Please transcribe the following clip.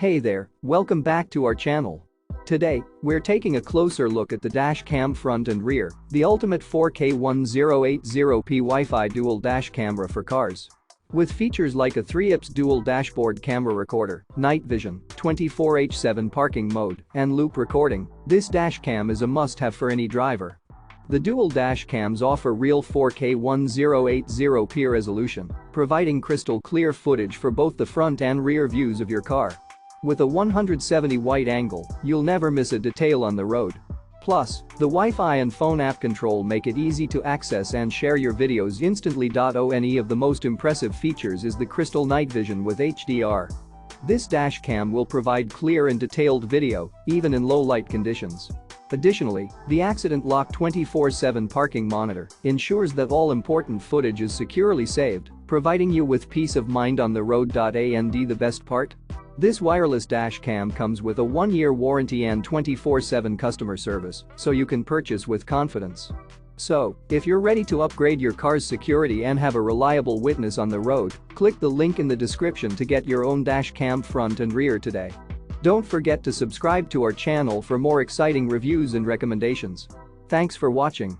Hey there, welcome back to our channel. Today, we're taking a closer look at the dash cam front and rear, the ultimate 4K 1080p Wi-Fi dual dash camera for cars. With features like a 3-IPS dual dashboard camera recorder, night vision, 24/7 parking mode, and loop recording, this dash cam is a must-have for any driver. The dual dash cams offer real 4K 1080p resolution, providing crystal clear footage for both the front and rear views of your car. With a 170 wide angle, you'll never miss a detail on the road. Plus, the Wi-Fi and phone app control make it easy to access and share your videos instantly. One of the most impressive features is the crystal night vision with HDR. This dash cam will provide clear and detailed video, even in low light conditions. Additionally, the accident lock 24/7 parking monitor ensures that all important footage is securely saved, providing you with peace of mind on the road. And the best part? This wireless dash cam comes with a 1-year warranty and 24/7 customer service, so you can purchase with confidence. So, if you're ready to upgrade your car's security and have a reliable witness on the road, click the link in the description to get your own dash cam front and rear today. Don't forget to subscribe to our channel for more exciting reviews and recommendations. Thanks for watching.